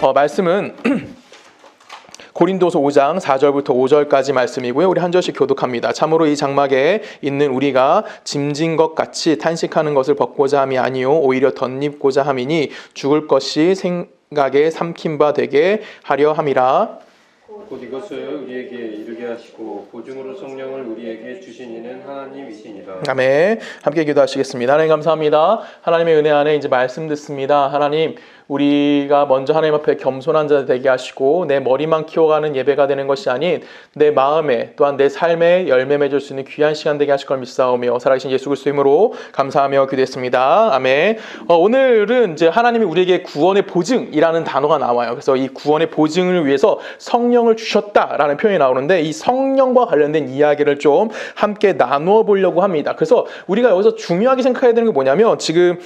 말씀은 고린도서 5장 4절부터 5절까지 말씀이고요. 우리 한 절씩 교독합니다. 참으로 이 장막에 있는 우리가 짐진 것 같이 탄식하는 것을 벗고자 함이 아니요 오히려 덧입고자 함이니 죽을 것이 생각에 삼킨 바 되게 하려 함이라. 곧 이것을 우리에게 이르게 하시고 보증으로 성령을 우리에게 주신 이는 하나님이시니라. 아멘. 함께 기도하시겠습니다. 하나님 감사합니다. 하나님의 은혜 안에 이제 말씀 듣습니다. 하나님, 우리가 먼저 하나님 앞에 겸손한 자 되게 하시고 내 머리만 키워가는 예배가 되는 것이 아닌 내 마음에 또한 내 삶에 열매 맺을 수 있는 귀한 시간 되게 하실 걸 믿사오며 살아계신 예수 그리스도 이름으로 감사하며 기도했습니다. 아멘. 오늘은 이제 하나님이 우리에게 구원의 보증이라는 단어가 나와요. 그래서 이 구원의 보증을 위해서 성령을 주셨다라는 표현이 나오는데 이 성령과 관련된 이야기를 좀 함께 나누어 보려고 합니다. 그래서 우리가 여기서 중요하게 생각해야 되는 게 뭐냐면 지금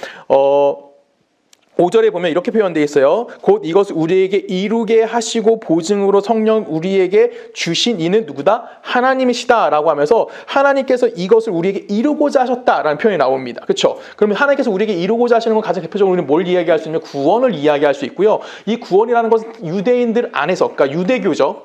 5절에 보면 이렇게 표현되어 있어요. 곧 이것을 우리에게 이루게 하시고 보증으로 성령 우리에게 주신 이는 누구다? 하나님이시다 라고 하면서 하나님께서 이것을 우리에게 이루고자 하셨다라는 표현이 나옵니다. 그렇죠? 그러면 하나님께서 우리에게 이루고자 하시는 건 가장 대표적으로 우리는 뭘 이야기할 수 있냐면 구원을 이야기할 수 있고요. 이 구원이라는 것은 유대인들 안에서, 그러니까 유대교죠.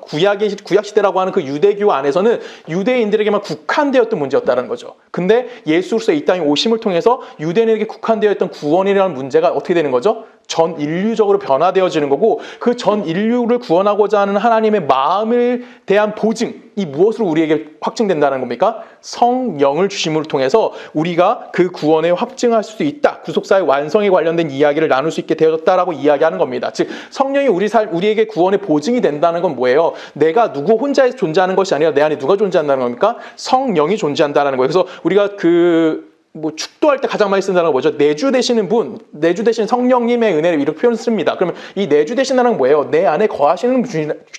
구약시대라고 하는 그 유대교 안에서는 유대인들에게만 국한되었던 문제였다는 거죠. 근데 예수로서 이 땅에 오심을 통해서 유대인에게 국한되어 있던 구원이라는 문제가 어떻게 되는 거죠? 전 인류적으로 변화되어지는 거고 그 전 인류를 구원하고자 하는 하나님의 마음을 대한 보증이 무엇으로 우리에게 확증된다는 겁니까? 성령을 주심을 통해서 우리가 그 구원에 확증할 수 있다. 구속사의 완성에 관련된 이야기를 나눌 수 있게 되었다라고 이야기하는 겁니다. 즉 성령이 우리에게 구원의 보증이 된다는 건 뭐예요? 내가 누구 혼자에서 존재하는 것이 아니라 내 안에 누가 존재한다는 겁니까? 성령이 존재한다는 거예요. 그래서 우리가 축도할 때 가장 많이 쓴다는 거 뭐죠? 내주 되시는 분, 내주 되시는 성령님의 은혜를 이렇게 표현을 씁니다. 그러면 이 내주 되신다는 건 뭐예요? 내 안에 거하시는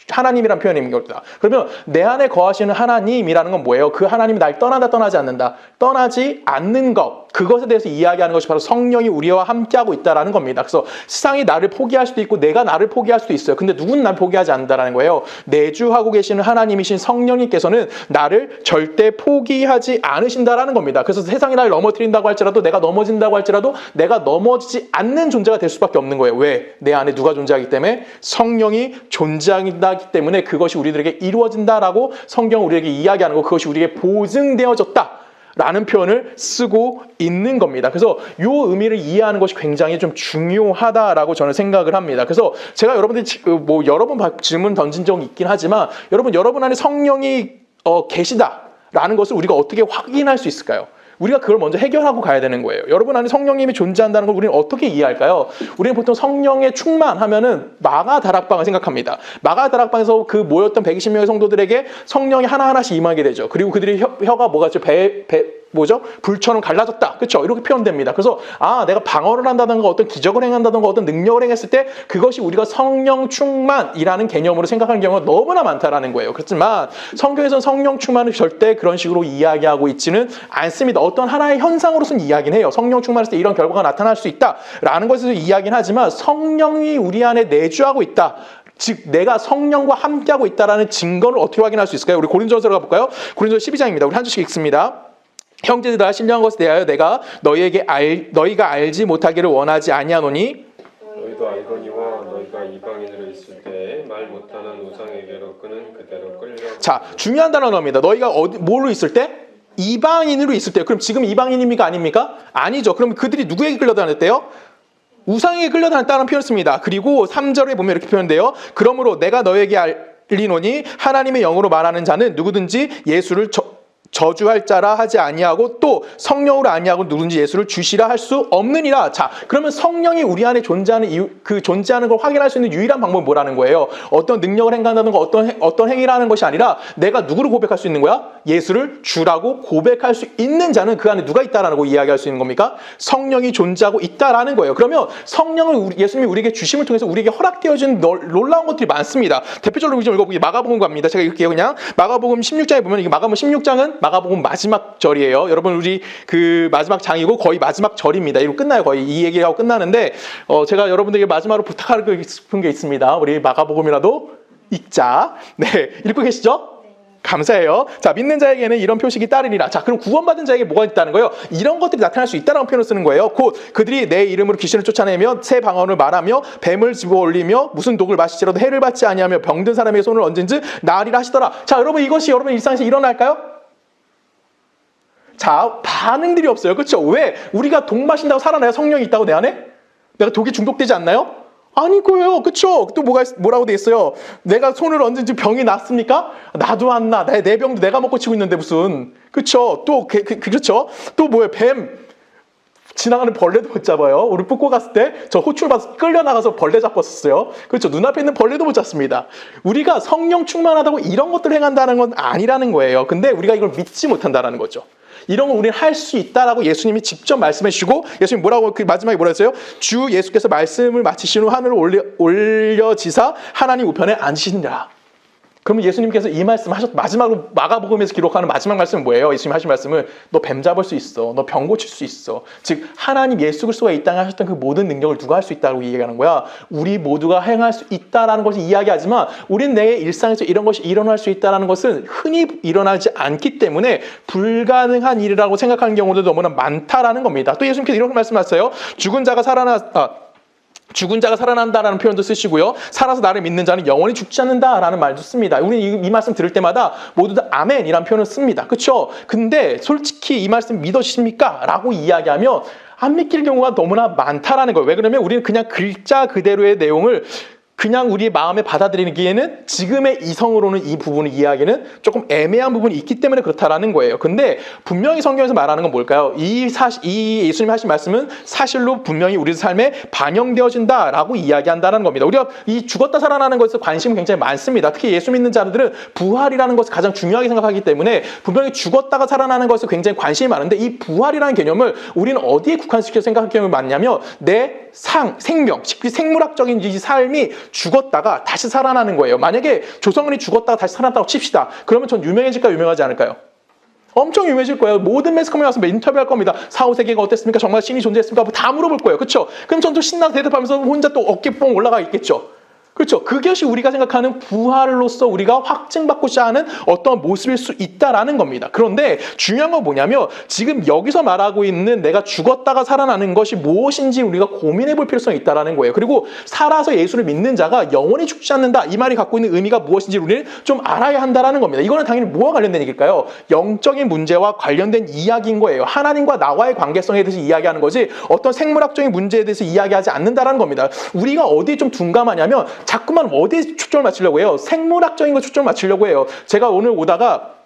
하나님이란 표현입니다. 그러면 내 안에 거하시는 하나님이라는 건 뭐예요? 그 하나님이 날 떠나지 않는다. 떠나지 않는 것. 그것에 대해서 이야기하는 것이 바로 성령이 우리와 함께하고 있다는 겁니다. 그래서 세상이 나를 포기할 수도 있고 내가 나를 포기할 수도 있어요. 근데 누구는 날 포기하지 않는다는 거예요. 내주하고 계시는 하나님이신 성령님께서는 나를 절대 포기하지 않으신다는 겁니다. 그래서 세상이 나를 넘어뜨린다고 할지라도 내가 넘어진다고 할지라도 내가 넘어지지 않는 존재가 될 수밖에 없는 거예요. 왜? 내 안에 누가 존재하기 때문에? 성령이 존재하기 때문에 그것이 우리들에게 이루어진다라고 성경은 우리에게 이야기하는 거, 그것이 우리에게 보증되어졌다 라는 표현을 쓰고 있는 겁니다. 그래서 이 의미를 이해하는 것이 굉장히 좀 중요하다라고 저는 생각을 합니다. 그래서 제가 여러분들 여러 번 질문 던진 적이 있긴 하지만 여러분 안에 성령이 계시다라는 것을 우리가 어떻게 확인할 수 있을까요? 우리가 그걸 먼저 해결하고 가야 되는 거예요. 여러분 안에 성령님이 존재한다는 걸 우리는 어떻게 이해할까요? 우리는 보통 성령의 충만하면은 마가다락방을 생각합니다. 마가다락방에서 그 모였던 120명의 성도들에게 성령이 하나하나씩 임하게 되죠. 그리고 그들의 혀가 뭐가 불처럼 갈라졌다. 그렇죠? 이렇게 표현됩니다. 그래서 내가 방언을 한다든가 어떤 기적을 행한다든가 어떤 능력을 행했을 때 그것이 우리가 성령 충만이라는 개념으로 생각하는 경우가 너무나 많다라는 거예요. 그렇지만 성경에서는 성령 충만을 절대 그런 식으로 이야기하고 있지는 않습니다. 어떤 하나의 현상으로서는 이야기는 해요. 성령 충만했을 때 이런 결과가 나타날 수 있다라는 것에서 이야기는 하지만 성령이 우리 안에 내주하고 있다. 즉 내가 성령과 함께하고 있다는 증거를 어떻게 확인할 수 있을까요? 우리 고린도전서로 가볼까요? 고린도서 12장입니다. 우리 한 줄씩 읽습니다. 형제들아 신령한 것에 대하여 내가 너희가 알지 못하기를 원하지 아니하노니 너희도 알거니와 너희가 이방인으로 있을 때 말 못하는 우상에게로 끄는 그대로 끌려. 자, 중요한 단어 나옵니다. 너희가 뭘로 있을 때? 이방인으로 있을 때. 그럼 지금 이방인입니까? 아닙니까? 아니죠. 그럼 그들이 누구에게 끌려다녔대요? 우상에게 끌려다녔다는 표현을 씁니다. 그리고 3절에 보면 이렇게 표현돼요. 그러므로 내가 너에게 알리노니 하나님의 영으로 말하는 자는 누구든지 예수를 저주할 자라 하지 아니하고 또 성령으로 아니하고 누군지 예수를 주시라 할 수 없느니라. 자, 그러면 성령이 우리 안에 존재하는 이유, 그 존재하는 걸 확인할 수 있는 유일한 방법은 뭐라는 거예요? 어떤 능력을 행한다는 거, 어떤 행위를 하는 것이 아니라 내가 누구를 고백할 수 있는 거야? 예수를 주라고 고백할 수 있는 자는 그 안에 누가 있다라고 이야기할 수 있는 겁니까? 성령이 존재하고 있다라는 거예요. 그러면 성령을 예수님이 우리에게 주심을 통해서 우리에게 허락되어진 놀라운 것들이 많습니다. 대표적으로 좀 읽어보기 마가복음 갑니다. 제가 읽을게요. 그냥 마가복음 16장에 보면 이게 마가복음 16장은 마가복음 마지막 절이에요. 여러분 우리 그 마지막 장이고 거의 마지막 절입니다. 이로 끝나요. 거의 이 얘기하고 끝나는데 제가 여러분들에게 마지막으로 부탁하고 싶은 게 있습니다. 우리 마가복음이라도 읽자. 네, 읽고 계시죠? 감사해요. 자, 믿는 자에게는 이런 표식이 따르리라. 자, 그럼 구원받은 자에게 뭐가 있다는 거예요? 이런 것들이 나타날 수 있다는 표현을 쓰는 거예요. 곧 그들이 내 이름으로 귀신을 쫓아내며 새 방언을 말하며 뱀을 집어올리며 무슨 독을 마시지라도 해를 받지 아니하며 병든 사람에게 손을 얹은즉 나으리라 하시더라. 자, 여러분 이것이 여러분 일상에서 일어날까요? 자, 반응들이 없어요. 그렇죠? 왜? 우리가 독 마신다고 살아나요? 성령이 있다고 내 안에? 내가 독에 중독되지 않나요? 아니고요. 그렇죠? 또 뭐라고 돼 있어요? 내가 손을 얹은 지 병이 낫습니까? 나도 안 나. 내 병도 내가 먹고 치고 있는데 무슨. 그렇죠? 또 그렇죠? 또 뭐예요? 뱀. 지나가는 벌레도 못 잡아요. 우리 북고 갔을 때 저 호출 받아서 끌려나가서 벌레 잡았었어요. 그렇죠? 눈앞에 있는 벌레도 못 잡습니다. 우리가 성령 충만하다고 이런 것들을 행한다는 건 아니라는 거예요. 근데 우리가 이걸 믿지 못한다는 거죠. 이런 거 우리는 할 수 있다라고 예수님이 직접 말씀해 주시고, 예수님 뭐라고 그 마지막에 뭐라 했어요? 주 예수께서 말씀을 마치신 후 하늘을 올려지사 하나님 우편에 앉으신다. 그러면 예수님께서 이 말씀 마지막으로 마가복음에서 기록하는 마지막 말씀은 뭐예요? 예수님 하신 말씀은 너 뱀 잡을 수 있어. 너 병 고칠 수 있어. 즉 하나님 예수 그리스도가 이 땅에 하셨던 그 모든 능력을 누가 할 수 있다고 얘기하는 거야. 우리 모두가 행할 수 있다라는 것을 이야기하지만 우리는 내 일상에서 이런 것이 일어날 수 있다라는 것은 흔히 일어나지 않기 때문에 불가능한 일이라고 생각하는 경우도 너무나 많다라는 겁니다. 또 예수님께서 이렇게 말씀하셨어요. 죽은 자가 살아난다라는 표현도 쓰시고요. 살아서 나를 믿는 자는 영원히 죽지 않는다라는 말도 씁니다. 우리는 이 말씀 들을 때마다 모두 다 아멘이라는 표현을 씁니다. 그렇죠? 근데 솔직히 이 말씀 믿어지십니까? 라고 이야기하면 안 믿길 경우가 너무나 많다라는 거예요. 왜 그러면 우리는 그냥 글자 그대로의 내용을 그냥 우리 마음에 받아들이기에는 지금의 이성으로는 이 부분을 이해하기는 조금 애매한 부분이 있기 때문에 그렇다라는 거예요. 근데 분명히 성경에서 말하는 건 뭘까요? 이 예수님 하신 말씀은 사실로 분명히 우리 삶에 반영되어진다라고 이야기한다는 겁니다. 우리가 이 죽었다 살아나는 것에 관심이 굉장히 많습니다. 특히 예수 믿는 자들은 부활이라는 것을 가장 중요하게 생각하기 때문에 분명히 죽었다가 살아나는 것에 굉장히 관심이 많은데 이 부활이라는 개념을 우리는 어디에 국한시켜 생각할 경우가 많냐면 내 생명, 생물학적인 이 삶이 죽었다가 다시 살아나는 거예요. 만약에 조성은이 죽었다가 다시 살아났다고 칩시다. 그러면 전 유명해질까 유명하지 않을까요? 엄청 유명해질 거예요. 모든 매스컴에 와서 인터뷰할 겁니다. 4, 5세기가 어땠습니까? 정말 신이 존재했습니까? 뭐 다 물어볼 거예요. 그렇죠? 그럼 전 또 신나서 대답하면서 혼자 또 어깨 뽕 올라가 있겠죠. 그렇죠. 그것이 우리가 생각하는 부활로서 우리가 확증받고자 하는 어떤 모습일 수 있다라는 겁니다. 그런데 중요한 건 뭐냐면 지금 여기서 말하고 있는 내가 죽었다가 살아나는 것이 무엇인지 우리가 고민해 볼 필요성이 있다라는 거예요. 그리고 살아서 예수를 믿는 자가 영원히 죽지 않는다. 이 말이 갖고 있는 의미가 무엇인지 우리는 좀 알아야 한다라는 겁니다. 이거는 당연히 뭐와 관련된 얘기일까요? 영적인 문제와 관련된 이야기인 거예요. 하나님과 나와의 관계성에 대해서 이야기하는 거지 어떤 생물학적인 문제에 대해서 이야기하지 않는다라는 겁니다. 우리가 어디에 좀 둔감하냐면 자꾸만 어디에 초점을 맞추려고 해요? 생물학적인 거 초점을 맞추려고 해요. 제가 오늘 오다가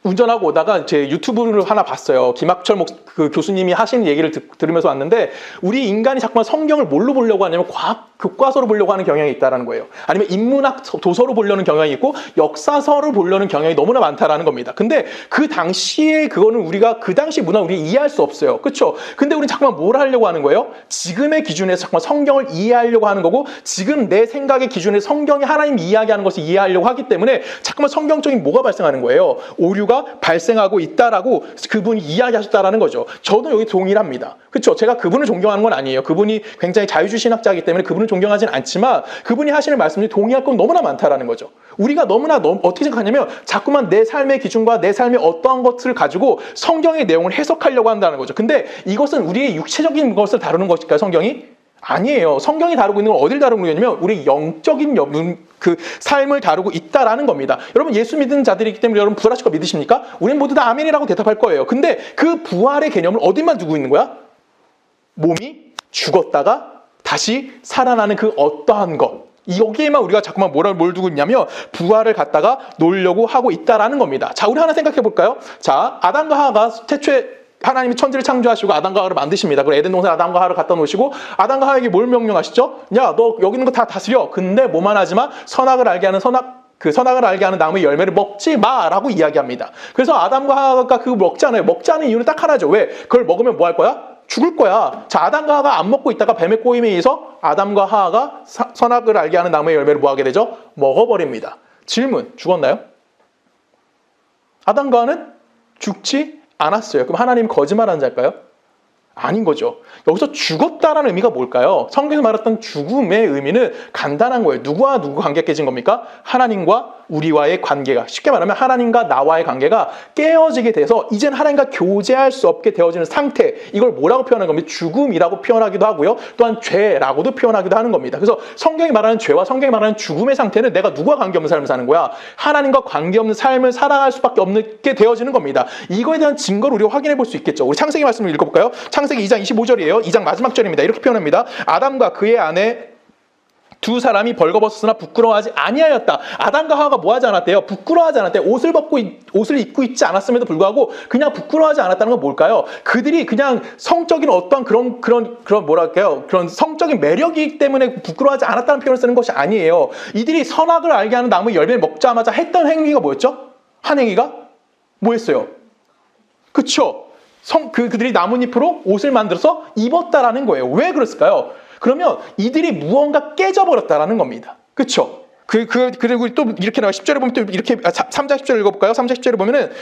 운전하고 오다가 제 유튜브를 하나 봤어요. 김학철 그 교수님이 하신 얘기를 들으면서 왔는데 우리 인간이 자꾸만 성경을 뭘로 보려고 하냐면 과학 교과서로 보려고 하는 경향이 있다는 거예요. 아니면 인문학 도서로 보려는 경향이 있고 역사서를 보려는 경향이 너무나 많다라는 겁니다. 근데 그 당시에 그거는 우리가 그 당시 문화 우리가 이해할 수 없어요. 그렇죠? 근데 우리는 자꾸만 뭘 하려고 하는 거예요? 지금의 기준에서 자꾸만 성경을 이해하려고 하는 거고 지금 내 생각의 기준에서 성경이 하나님 이야기하는 것을 이해하려고 하기 때문에 자꾸만 성경적인 뭐가 발생하는 거예요? 오류가 발생하고 있다라고 그분이 이야기하셨다라는 거죠. 저도 여기 동일합니다. 그렇죠? 제가 그분을 존경하는 건 아니에요. 그분이 굉장히 자유주의 신학자이기 때문에 그분을 존경하지는 않지만 그분이 하시는 말씀이 동의할 건 너무나 많다라는 거죠. 우리가 너무나 어떻게 생각하냐면 자꾸만 내 삶의 기준과 내 삶의 어떠한 것을 가지고 성경의 내용을 해석하려고 한다는 거죠. 근데 이것은 우리의 육체적인 것을 다루는 것일까요? 성경이? 아니에요. 성경이 다루고 있는 건 어딜 다루고 있냐면 우리 영적인 그 삶을 다루고 있다라는 겁니다. 여러분 예수 믿는 자들이기 때문에 여러분 부활하실 거 믿으십니까? 우리는 모두 다 아멘이라고 대답할 거예요. 근데 그 부활의 개념을 어디만 두고 있는 거야? 몸이 죽었다가 다시 살아나는 그 어떠한 것. 여기에만 우리가 자꾸만 뭘 두고 있냐면 부활을 갖다가 놓으려고 하고 있다라는 겁니다. 자, 우리 하나 생각해 볼까요? 자, 아담과 하와가 태초에 하나님이 천지를 창조하시고 아담과 하와를 만드십니다. 그리고 에덴 동산에 아담과 하와를 갖다 놓으시고 아담과 하와에게 뭘 명령하시죠? 야, 너 여기 있는 거 다 다스려. 근데 뭐만 하지만 선악을 알게 하는 나무의 열매를 먹지 마라고 이야기합니다. 그래서 아담과 하와가 그거 먹지 않아요. 먹지 않은 이유는 딱 하나죠. 왜? 그걸 먹으면 뭐 할 거야? 죽을 거야. 자, 아담과 하와가 안 먹고 있다가 뱀의 꼬임에 의해서 아담과 하와가 선악을 알게 하는 나무의 열매를 뭐 하게 되죠? 먹어버립니다. 질문, 죽었나요? 아담과 하와는 죽지 않았어요. 그럼 하나님 거짓말하는 자일까요? 아닌 거죠. 여기서 죽었다라는 의미가 뭘까요? 성경에서 말했던 죽음의 의미는 간단한 거예요. 누구와 누구 관계 깨진 겁니까? 하나님과 우리와의 관계가, 쉽게 말하면 하나님과 나와의 관계가 깨어지게 돼서 이제는 하나님과 교제할 수 없게 되어지는 상태, 이걸 뭐라고 표현하는 겁니다? 죽음이라고 표현하기도 하고요. 또한 죄라고도 표현하기도 하는 겁니다. 그래서 성경이 말하는 죄와 성경이 말하는 죽음의 상태는 내가 누구와 관계없는 삶을 사는 거야? 하나님과 관계없는 삶을 살아갈 수밖에 없게 되어지는 겁니다. 이거에 대한 증거를 우리가 확인해 볼 수 있겠죠. 우리 창세기 말씀을 읽어볼까요? 창세기 2장 25절이에요. 2장 마지막 절입니다. 이렇게 표현합니다. 아담과 그의 아내 두 사람이 벌거벗었으나 부끄러워하지 아니하였다. 아담과 하와가 뭐 하지 않았대요? 부끄러워하지 않았대요. 옷을 입고 있지 않았음에도 불구하고 그냥 부끄러워하지 않았다는 건 뭘까요? 그들이 그냥 성적인 어떤 그런 뭐랄까요? 그런 성적인 매력이기 때문에 부끄러워하지 않았다는 표현을 쓰는 것이 아니에요. 이들이 선악을 알게 하는 나무 열매를 먹자마자 했던 행위가 뭐였죠? 한 행위가 뭐였어요? 그쵸? 그들이 나뭇잎으로 옷을 만들어서 입었다라는 거예요. 왜 그랬을까요? 그러면 이들이 무언가 깨져버렸다라는 겁니다. 그쵸? 그리고 또 이렇게 나와 10절에 보면 또 이렇게 3장 10절 읽어볼까요? 3장 10절에 보면은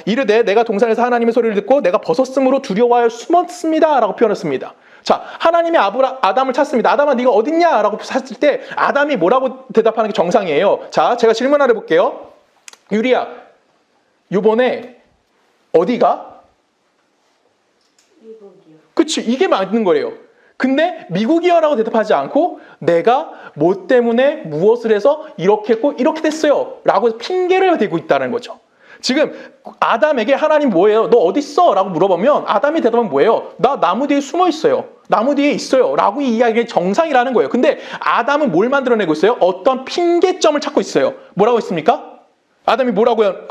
이르되 내가 동산에서 하나님의 소리를 듣고 내가 벗었으므로 두려워하여 숨었습니다 라고 표현했습니다. 자, 하나님이 아담을 찾습니다. 아담아 네가 어딨냐? 라고 찾을 때 아담이 뭐라고 대답하는 게 정상이에요. 자, 제가 질문 하나 해볼게요. 유리야, 요번에 어디가? 미국이요. 그치, 이게 맞는 거예요. 근데 미국이요라고 대답하지 않고 내가 뭐 때문에 무엇을 해서 이렇게 했고 이렇게 됐어요 라고 핑계를 대고 있다는 거죠. 지금 아담에게 하나님 뭐예요? 너 어디 있어? 라고 물어보면 아담이 대답은 뭐예요? 나 나무 뒤에 숨어 있어요. 나무 뒤에 있어요 라고 이야기가 정상이라는 거예요. 근데 아담은 뭘 만들어내고 있어요? 어떤 핑계점을 찾고 있어요. 뭐라고 했습니까? 아담이 뭐라고요?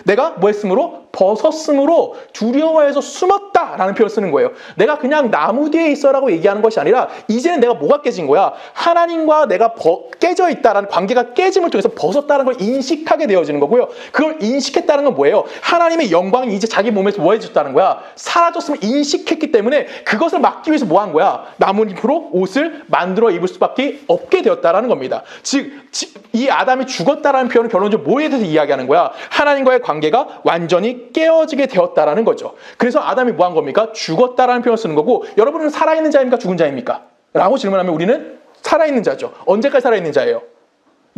내가 뭐 했으므로? 벗었으므로 두려워해서 숨었다라는 표현을 쓰는 거예요. 내가 그냥 나무 뒤에 있어라고 얘기하는 것이 아니라 이제는 내가 뭐가 깨진 거야? 하나님과 내가 깨져 있다라는 관계가 깨짐을 통해서 벗었다는 걸 인식하게 되어지는 거고요. 그걸 인식했다는 건 뭐예요? 하나님의 영광이 이제 자기 몸에서 뭐 해줬다는 거야? 사라졌음을 인식했기 때문에 그것을 막기 위해서 뭐 한 거야? 나뭇잎으로 옷을 만들어 입을 수밖에 없게 되었다라는 겁니다. 즉 이 아담이 죽었다라는 표현은 결론적으로 뭐에 대해서 이야기하는 거야? 하나님과의 관계가 완전히 깨어지게 되었다라는 거죠. 그래서 아담이 뭐 한 겁니까? 죽었다라는 표현을 쓰는 거고, 여러분은 살아있는 자입니까? 죽은 자입니까? 라고 질문하면 우리는 살아있는 자죠. 언제까지 살아있는 자예요?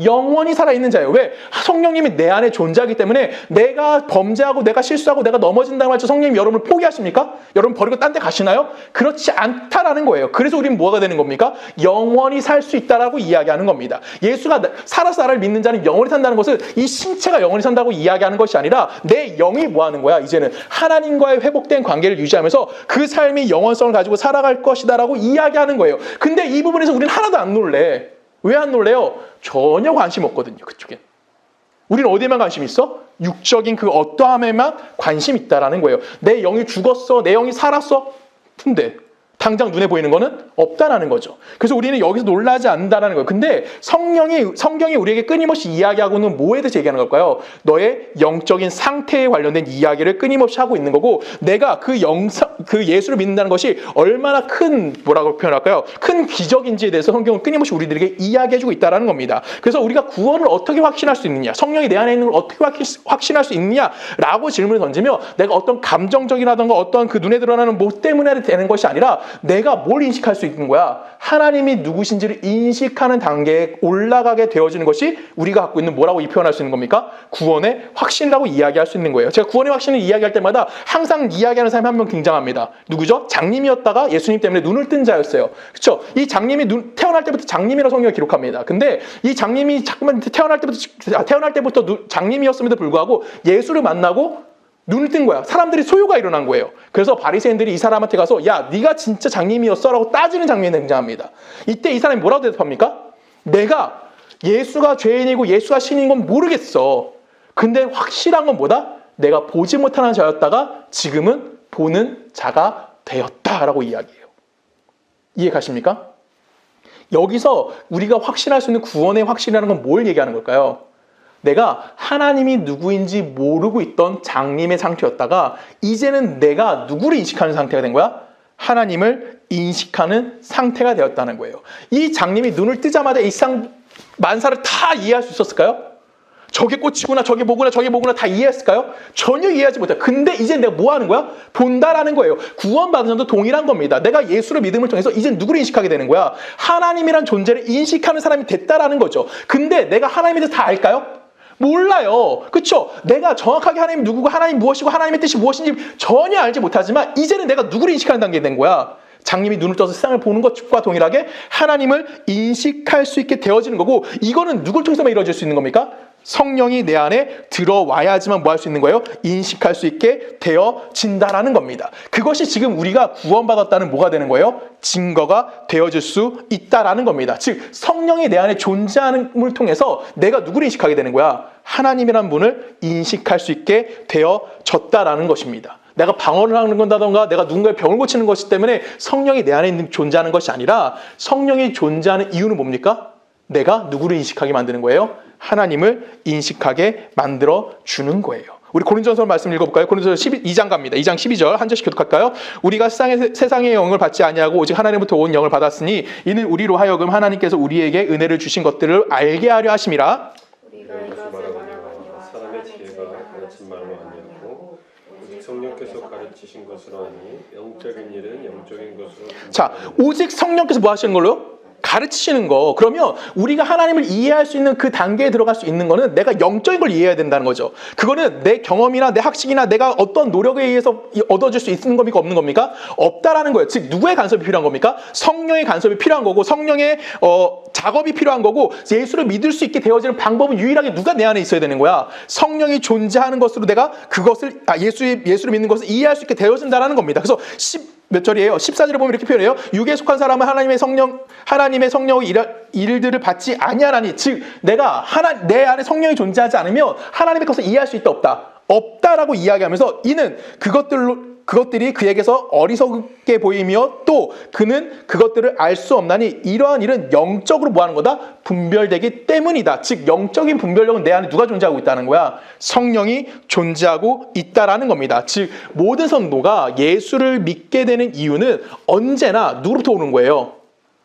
영원히 살아있는 자예요. 왜? 성령님이 내 안에 존재하기 때문에 내가 범죄하고 내가 실수하고 내가 넘어진다고 할때 성령님이 여러분을 포기하십니까? 여러분 버리고 딴 데 가시나요? 그렇지 않다라는 거예요. 그래서 우리는 뭐가 되는 겁니까? 영원히 살 수 있다라고 이야기하는 겁니다. 예수가 살아서 나를 믿는 자는 영원히 산다는 것은 이 신체가 영원히 산다고 이야기하는 것이 아니라 내 영이 뭐 하는 거야? 이제는 하나님과의 회복된 관계를 유지하면서 그 삶이 영원성을 가지고 살아갈 것이다라고 이야기하는 거예요. 근데 이 부분에서 우리는 하나도 안 놀래. 왜 안 놀래요? 전혀 관심 없거든요. 그쪽에. 우리는 어디에만 관심 있어? 육적인 그 어떠함에만 관심 있다라는 거예요. 내 영이 죽었어. 내 영이 살았어. 근데 당장 눈에 보이는 거는 없다라는 거죠. 그래서 우리는 여기서 놀라지 않는다라는 거예요. 근데 성경이 우리에게 끊임없이 이야기하고는 뭐에 대해서 얘기하는 걸까요? 너의 영적인 상태에 관련된 이야기를 끊임없이 하고 있는 거고, 내가 그 예수를 믿는다는 것이 얼마나 큰 뭐라고 표현할까요? 큰 기적인지에 대해서 성경은 끊임없이 우리들에게 이야기해주고 있다라는 겁니다. 그래서 우리가 구원을 어떻게 확신할 수 있느냐, 성령이 내 안에 있는 걸 어떻게 확신할 수 있느냐라고 질문을 던지며, 내가 어떤 감정적이라든가 어떤 그 눈에 드러나는 뭐 때문에 되는 것이 아니라 내가 뭘 인식할 수 있는 거야? 하나님이 누구신지를 인식하는 단계에 올라가게 되어지는 것이 우리가 갖고 있는 뭐라고 표현할 수 있는 겁니까? 구원의 확신이라고 이야기할 수 있는 거예요. 제가 구원의 확신을 이야기할 때마다 항상 이야기하는 사람이 한 명 등장합니다. 누구죠? 장님이었다가 예수님 때문에 눈을 뜬 자였어요. 그렇죠? 이 장님이 태어날 때부터 장님이라고 성경을 기록합니다. 근데 이 장님이 자꾸만 태어날 때부터 장님이었음에도 불구하고 예수를 만나고 눈을 뜬 거야. 사람들이 소요가 일어난 거예요. 그래서 바리새인들이 이 사람한테 가서 야, 네가 진짜 장님이었어? 라고 따지는 장면이 등장합니다. 이때 이 사람이 뭐라고 대답합니까? 내가 예수가 죄인이고 예수가 신인 건 모르겠어. 근데 확실한 건 뭐다? 내가 보지 못하는 자였다가 지금은 보는 자가 되었다라고 이야기해요. 이해 가십니까? 여기서 우리가 확신할 수 있는 구원의 확신이라는 건 뭘 얘기하는 걸까요? 내가 하나님이 누구인지 모르고 있던 장님의 상태였다가 이제는 내가 누구를 인식하는 상태가 된 거야? 하나님을 인식하는 상태가 되었다는 거예요. 이 장님이 눈을 뜨자마자 이 세상 만사를 다 이해할 수 있었을까요? 저게 꽃이구나, 저게 뭐구나, 저게 뭐구나 다 이해했을까요? 전혀 이해하지 못해요. 근데 이제 내가 뭐 하는 거야? 본다라는 거예요. 구원받은 자도 동일한 겁니다. 내가 예수를 믿음을 통해서 이제 누구를 인식하게 되는 거야? 하나님이란 존재를 인식하는 사람이 됐다라는 거죠. 근데 내가 하나님에 대해서 다 알까요? 몰라요. 그쵸? 내가 정확하게 하나님 누구고 하나님 무엇이고 하나님의 뜻이 무엇인지 전혀 알지 못하지만 이제는 내가 누구를 인식하는 단계에 된 거야. 장님이 눈을 떠서 세상을 보는 것과 동일하게 하나님을 인식할 수 있게 되어지는 거고, 이거는 누굴 통해서만 이루어질 수 있는 겁니까? 성령이 내 안에 들어와야지만 뭐 할 수 있는 거예요? 인식할 수 있게 되어진다라는 겁니다. 그것이 지금 우리가 구원받았다는 뭐가 되는 거예요? 증거가 되어질 수 있다라는 겁니다. 즉 성령이 내 안에 존재함을 통해서 내가 누구를 인식하게 되는 거야? 하나님이라는 분을 인식할 수 있게 되어졌다라는 것입니다. 내가 방언을 하는 건다던가 내가 누군가의 병을 고치는 것이 때문에 성령이 내 안에 존재하는 것이 아니라, 성령이 존재하는 이유는 뭡니까? 내가 누구를 인식하게 만드는 거예요? 하나님을 인식하게 만들어 주는 거예요. 우리 고린도전서 말씀 읽어볼까요? 고린도전서 2장 갑니다. 2장 12절 한 절씩 교독할까요? 우리가 세상의 영을 받지 아니하고 오직 하나님부터 온 영을 받았으니 이는 우리로 하여금 하나님께서 우리에게 은혜를 주신 것들을 알게 하려 하심이라. 우리가 이것을 말하거니와 사람의 지혜가 가르친 말로 아니었고 오직 성령께서 가르치신 것으로 하니 영적인 일은 영적인 것으로. 자, 오직 성령께서 뭐 하시는 걸로요? 가르치시는 거. 그러면 우리가 하나님을 이해할 수 있는 그 단계에 들어갈 수 있는 거는 내가 영적인 걸 이해해야 된다는 거죠. 그거는 내 경험이나 내 학식이나 내가 어떤 노력에 의해서 얻어질 수 있는 겁니까? 없는 겁니까? 없다라는 거예요. 즉 누구의 간섭이 필요한 겁니까? 성령의 간섭이 필요한 거고, 성령의 작업이 필요한 거고, 예수를 믿을 수 있게 되어지는 방법은 유일하게 누가 내 안에 있어야 되는 거야? 성령이 존재하는 것으로 내가 그것을 예수를 믿는 것을 이해할 수 있게 되어진다라는 겁니다. 그래서 몇 절이에요? 14절에 보면 이렇게 표현해요. 육에 속한 사람은 하나님의 성령의 일들을 받지 아니하나니, 즉 내가 내 안에 성령이 존재하지 않으면 하나님의 것을 이해할 수 있다 없다? 없다라고 이야기하면서 이는 그것들이 그에게서 어리석게 보이며 또 그는 그것들을 알 수 없나니 이러한 일은 영적으로 뭐 하는 거다? 분별되기 때문이다. 즉 영적인 분별력은 내 안에 누가 존재하고 있다는 거야? 성령이 존재하고 있다라는 겁니다. 즉 모든 성도가 예수를 믿게 되는 이유는 언제나 누구로부터 오는 거예요?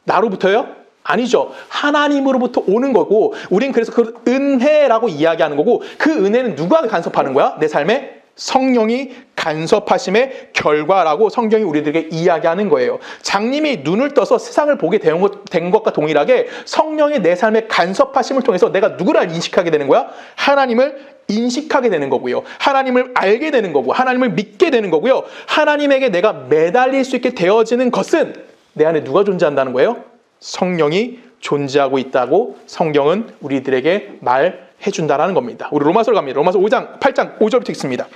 나로부터요? 아니죠. 하나님으로부터 오는 거고, 우린 그래서 그 은혜라고 이야기하는 거고, 그 은혜는 누가 간섭하는 거야? 내 삶에? 성령이 간섭하심의 결과라고 성경이 우리들에게 이야기하는 거예요. 장님이 눈을 떠서 세상을 보게 된 것과 동일하게 성령의 내 삶의 간섭하심을 통해서 내가 누구를 인식하게 되는 거야? 하나님을 인식하게 되는 거고요. 하나님을 알게 되는 거고, 하나님을 믿게 되는 거고요. 하나님에게 내가 매달릴 수 있게 되어지는 것은 내 안에 누가 존재한다는 거예요? 성령이 존재하고 있다고 성경은 우리들에게 말해준다라는 겁니다. 우리 로마서로 갑니다. 로마서 5장 8장 5절부터 읽습니다.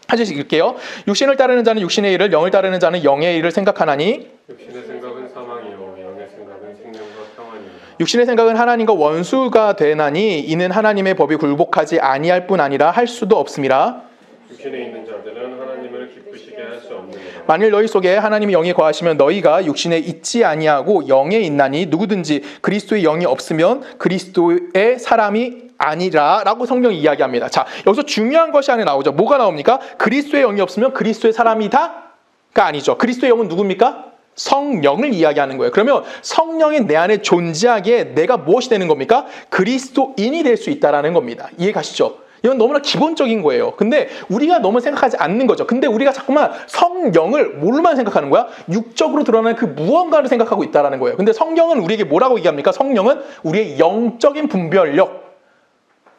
한 절씩 읽을게요. 육신을 따르는 자는 육신의 일을, 영을 따르는 자는 영의 일을 생각하나니 육신의 생각은 사망이요 영의 생각은 생명과 평안이라. 육신의 생각은 하나님과 원수가 되나니 이는 하나님의 법이 굴복하지 아니할 뿐 아니라 할 수도 없음이라. 육신에 있는 자들은 하나님을 기쁘시게 할 수 없느니라. 만일 너희 속에 하나님이 영이 거하시면 너희가 육신에 있지 아니하고 영에 있나니 누구든지 그리스도의 영이 없으면 그리스도의 사람이 아니라 라고 성경이 이야기합니다. 자, 여기서 중요한 것이 안에 나오죠. 뭐가 나옵니까? 그리스도의 영이 없으면 그리스도의 사람이다가 아니죠. 그리스도의 영은 누굽니까? 성령을 이야기하는 거예요. 그러면 성령이 내 안에 존재하기에 내가 무엇이 되는 겁니까? 그리스도인이 될 수 있다는 겁니다. 이해 가시죠? 이건 너무나 기본적인 거예요. 근데 우리가 너무 생각하지 않는 거죠. 근데 우리가 자꾸만 성령을 뭘로만 생각하는 거야? 육적으로 드러나는 그 무언가를 생각하고 있다는 거예요. 근데 성경은 우리에게 뭐라고 얘기합니까? 성령은 우리의 영적인 분별력,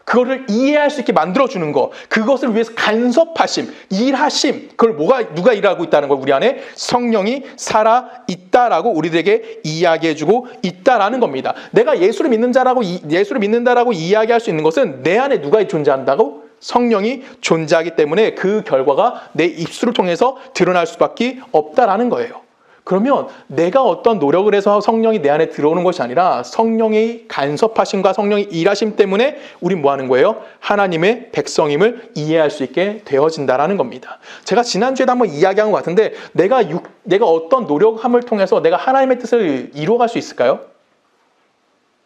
그거를 이해할 수 있게 만들어주는 거, 그것을 위해서 간섭하심, 일하심, 그걸 누가 일하고 있다는 걸 우리 안에 성령이 살아있다라고 우리들에게 이야기해주고 있다라는 겁니다. 내가 예수를 믿는다라고 이야기할 수 있는 것은 내 안에 누가 존재한다고? 성령이 존재하기 때문에 그 결과가 내 입술을 통해서 드러날 수밖에 없다라는 거예요. 그러면 내가 어떤 노력을 해서 성령이 내 안에 들어오는 것이 아니라 성령의 간섭하심과 성령의 일하심 때문에 우린 뭐 하는 거예요? 하나님의 백성임을 이해할 수 있게 되어진다라는 겁니다. 제가 지난주에도 한번 이야기한 것 같은데 내가 어떤 노력함을 통해서 내가 하나님의 뜻을 이루어갈 수 있을까요?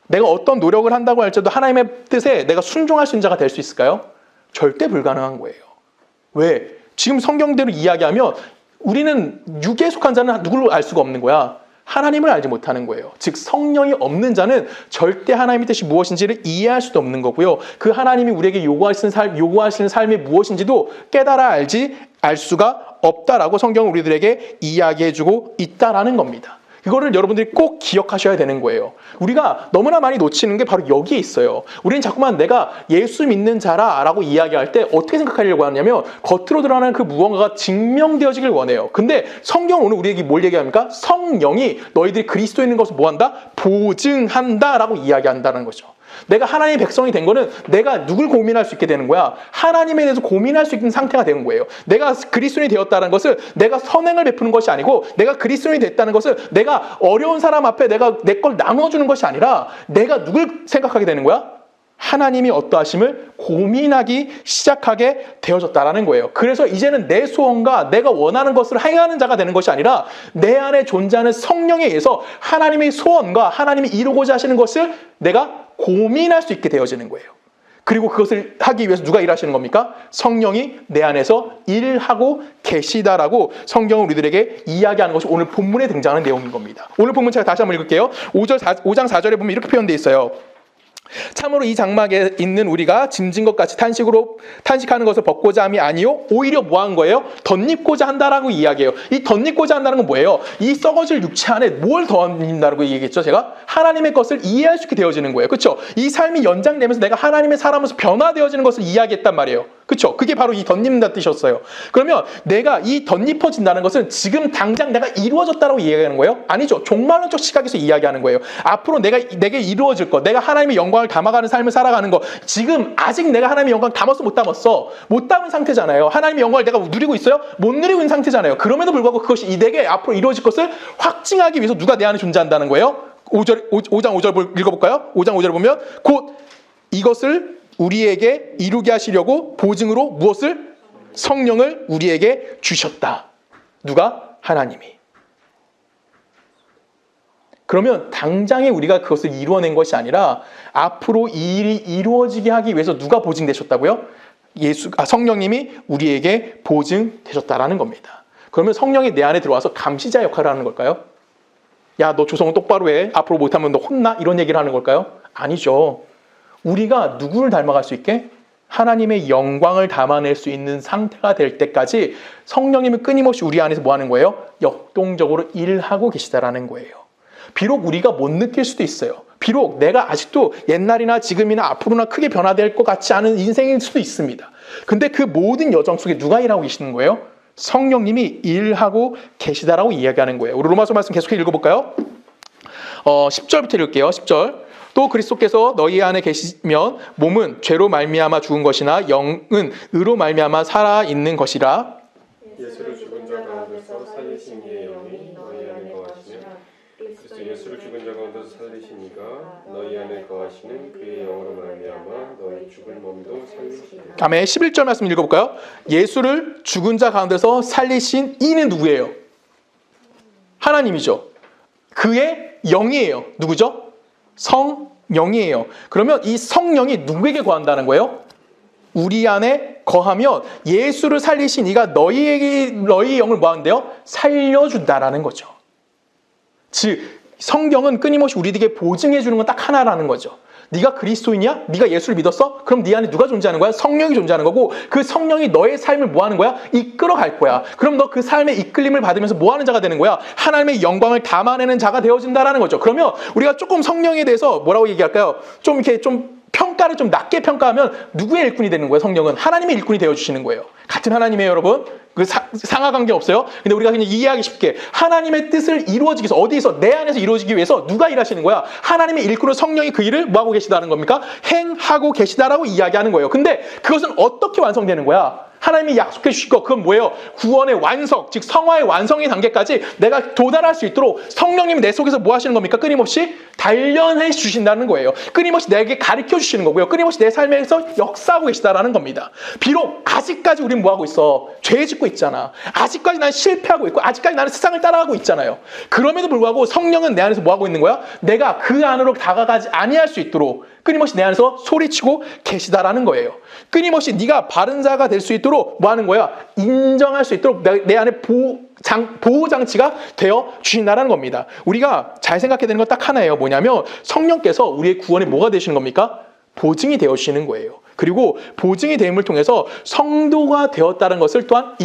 내가 어떤 노력을 한다고 할지라도 하나님의 뜻에 내가 순종할 수 있는 자가 될 수 있을까요? 절대 불가능한 거예요. 왜? 지금 성경대로 이야기하면 우리는 육에 속한 자는 누구를 알 수가 없는 거야? 하나님을 알지 못하는 거예요. 즉 성령이 없는 자는 절대 하나님의 뜻이 무엇인지를 이해할 수도 없는 거고요. 그 하나님이 우리에게 요구하시는 삶이 무엇인지도 깨달아 알 수가 없다라고 성경은 우리들에게 이야기해주고 있다라는 겁니다. 이거를 여러분들이 꼭 기억하셔야 되는 거예요. 우리가 너무나 많이 놓치는 게 바로 여기에 있어요. 우리는 자꾸만 내가 예수 믿는 자라 라고 이야기할 때 어떻게 생각하려고 하냐면 겉으로 드러나는 그 무언가가 증명되어지길 원해요. 근데 성경은 오늘 우리에게 뭘 얘기합니까? 성령이 너희들이 그리스도에 있는 것을 뭐한다? 보증한다 라고 이야기한다는 거죠. 내가 하나님의 백성이 된 거는 내가 누굴 고민할 수 있게 되는 거야. 하나님에 대해서 고민할 수 있는 상태가 되는 거예요. 내가 그리스도인이 되었다는 것을 내가 선행을 베푸는 것이 아니고, 내가 그리스도인이 됐다는 것을 내가 어려운 사람 앞에 내가 내 걸 나눠주는 것이 아니라 내가 누굴 생각하게 되는 거야? 하나님이 어떠하심을 고민하기 시작하게 되어졌다라는 거예요. 그래서 이제는 내 소원과 내가 원하는 것을 행하는 자가 되는 것이 아니라 내 안에 존재하는 성령에 의해서 하나님의 소원과 하나님이 이루고자 하시는 것을 내가 고민할 수 있게 되어지는 거예요. 그리고 그것을 하기 위해서 누가 일하시는 겁니까? 성령이 내 안에서 일하고 계시다라고 성경은 우리들에게 이야기하는 것이 오늘 본문에 등장하는 내용인 겁니다. 오늘 본문 제가 다시 한번 읽을게요. 5장 4절에 보면 이렇게 표현되어 있어요. 참으로 이 장막에 있는 우리가 짐진 것 같이 탄식하는 것을 벗고자 함이 아니요 오히려 뭐 한 거예요? 덧입고자 한다라고 이야기해요. 이 덧입고자 한다는 건 뭐예요? 이 썩어질 육체 안에 뭘 덧입는다고 얘기했죠? 제가 하나님의 것을 이해할 수 있게 되어지는 거예요. 그렇죠? 이 삶이 연장되면서 내가 하나님의 사람으로서 변화되어지는 것을 이야기했단 말이에요. 그렇죠? 그게 바로 이 덧입는다 뜻이었어요. 그러면 내가 이 덧입어진다는 것은 지금 당장 내가 이루어졌다고 이야기하는 거예요? 아니죠. 종말론적 시각에서 이야기하는 거예요. 앞으로 내게 이루어질 것, 내가 하나님의 영광을 담아가는 삶을 살아가는 거, 지금 아직 내가 하나님의 영광 담았어 못 담았어? 못 담은 상태잖아요. 하나님의 영광을 내가 누리고 있어요? 못 누리고 있는 상태잖아요. 그럼에도 불구하고 그것이 내게 앞으로 이루어질 것을 확증하기 위해서 누가 내 안에 존재한다는 거예요? 5장 5절 읽어볼까요? 5장 5절에 보면 곧 이것을 우리에게 이루게 하시려고 보증으로 무엇을? 성령을 우리에게 주셨다. 누가? 하나님이. 그러면 당장에 우리가 그것을 이루어낸 것이 아니라 앞으로 이 일이 이루어지게 하기 위해서 누가 보증되셨다고요? 성령님이 우리에게 보증되셨다라는 겁니다. 그러면 성령이 내 안에 들어와서 감시자 역할을 하는 걸까요? 야, 너 조성은 똑바로 해. 앞으로 못하면 너 혼나? 이런 얘기를 하는 걸까요? 아니죠. 우리가 누구를 닮아갈 수 있게? 하나님의 영광을 담아낼 수 있는 상태가 될 때까지 성령님이 끊임없이 우리 안에서 뭐 하는 거예요? 역동적으로 일하고 계시다라는 거예요. 비록 우리가 못 느낄 수도 있어요. 비록 내가 아직도 옛날이나 지금이나 앞으로나 크게 변화될 것 같지 않은 인생일 수도 있습니다. 근데 그 모든 여정 속에 누가 일하고 계시는 거예요? 성령님이 일하고 계시다라고 이야기하는 거예요. 우리 로마서 말씀 계속해 읽어볼까요? 10절부터 읽을게요. 10절. 또 그리스도께서 너희 안에 계시면 몸은 죄로 말미암아 죽은 것이나 영은 의로 말미암아 살아 있는 것이라. 예수를 죽은 자 가운데서 살리신 이의 영이 너희 안에 거하시는 그리스도 예수를 죽은 자 가운데서 살리신 이가 너희 안에 거하시는 그의 영으로 말미암아 너희 죽은 몸도 살리시리라. 아멘. 11절 말씀 읽어볼까요? 예수를 죽은 자 가운데서 살리신 이는 누구예요? 하나님이죠. 그의 영이에요. 누구죠? 성령이에요. 그러면 이 성령이 누구에게 거한다는 거예요? 우리 안에 거하면 예수를 살리신 이가 너희의 영을 뭐 한대요? 살려준다라는 거죠. 즉 성경은 끊임없이 우리에게 보증해 주는 건 딱 하나라는 거죠. 네가 그리스도인이야? 네가 예수를 믿었어? 그럼 네 안에 누가 존재하는 거야? 성령이 존재하는 거고, 그 성령이 너의 삶을 뭐 하는 거야? 이끌어갈 거야. 그럼 너 그 삶의 이끌림을 받으면서 뭐 하는 자가 되는 거야? 하나님의 영광을 담아내는 자가 되어진다라는 거죠. 그러면 우리가 조금 성령에 대해서 뭐라고 얘기할까요? 좀 이렇게 좀 평가를 좀 낮게 평가하면 누구의 일꾼이 되는 거예요? 성령은 하나님의 일꾼이 되어주시는 거예요. 같은 하나님이에요, 여러분. 그 상하 관계 없어요. 근데 우리가 그냥 이해하기 쉽게 하나님의 뜻을 이루어지기 위해서, 어디에서? 내 안에서 이루어지기 위해서 누가 일하시는 거야? 하나님의 일꾼으로 성령이 그 일을 뭐하고 계시다는 겁니까? 행하고 계시다라고 이야기하는 거예요. 근데 그것은 어떻게 완성되는 거야? 하나님이 약속해 주실 거, 그건 뭐예요? 구원의 완성, 즉 성화의 완성의 단계까지 내가 도달할 수 있도록 성령님이 내 속에서 뭐 하시는 겁니까? 끊임없이 단련해 주신다는 거예요. 끊임없이 내게 가르쳐 주시는 거고요. 끊임없이 내 삶에서 역사하고 계시다라는 겁니다. 비록 아직까지 우리는 뭐 하고 있어? 죄 짓고 있잖아. 아직까지 난 실패하고 있고, 아직까지 나는 세상을 따라가고 있잖아요. 그럼에도 불구하고 성령은 내 안에서 뭐 하고 있는 거야? 내가 그 안으로 다가가지 아니할 수 있도록 끊임없이 내 안에서 소리치고 계시다라는 거예요. 끊임없이 네가 바른 자가 될 수 있도록 뭐 하는 거야? 인정할 수 있도록 내 안에 보호장치가 되어 주신다는 겁니다. 우리가 잘 생각해야 되는 건 딱 하나예요. 뭐냐면 성령께서 우리의 구원에 뭐가 되시는 겁니까? 보증이 되어 주시는 거예요. 그리고 보증이 됨을 통해서 성도가 되었다는 것을 또한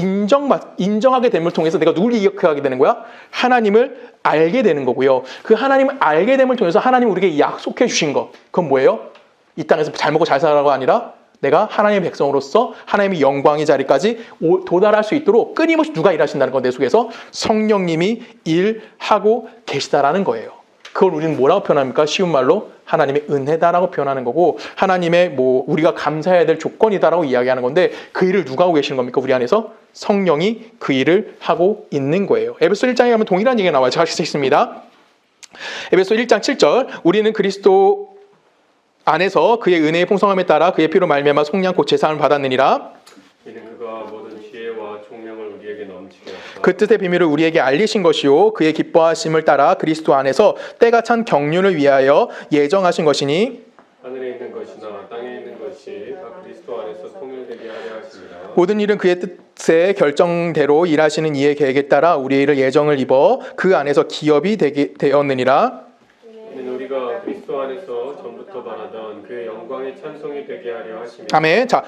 인정하게 됨을 통해서 내가 누굴 기억하게 되는 거야? 하나님을 알게 되는 거고요. 그 하나님을 알게 됨을 통해서 하나님이 우리에게 약속해 주신 것, 그건 뭐예요? 이 땅에서 잘 먹고 잘 살아가 아니라 내가 하나님의 백성으로서 하나님의 영광의 자리까지 도달할 수 있도록 끊임없이 누가 일하신다는 건 내 속에서 성령님이 일하고 계시다라는 거예요. 그걸 우리는 뭐라고 표현합니까? 쉬운 말로 하나님의 은혜다라고 표현하는 거고, 하나님의 우리가 감사해야 될 조건이다라고 이야기하는 건데, 그 일을 누가 하고 계시는 겁니까? 우리 안에서 성령이 그 일을 하고 있는 거예요. 에베소 1장에 가면 동일한 얘기가 나와요. 제가 같이 읽습니다. 에베소 1장 7절, 우리는 그리스도 안에서 그의 은혜의 풍성함에 따라 그의 피로 말미암아 속량 곧 제사함을 받았느니라. 이는 그가 모든 지혜와 총명을 우리에게 넘치게 하사 그 뜻의 비밀을 우리에게 알리신 것이요 그의 기뻐하심을 따라 그리스도 안에서 때가 찬 경륜을 위하여 예정하신 것이니, 하늘에 있는 것이나 땅에 있는 것이 다 그리스도 안에서 통일되게 하려 하십니다. 모든 일은 그의 뜻의 결정대로 일하시는 이의 계획에 따라 우리의 일을 예정을 입어 그 안에서 기업이 되었느니라. 이는 우리가 그리스도 안에서 전부터 바라던 그의 영광의 찬송이 되게 하려 하시며. 아멘. 자,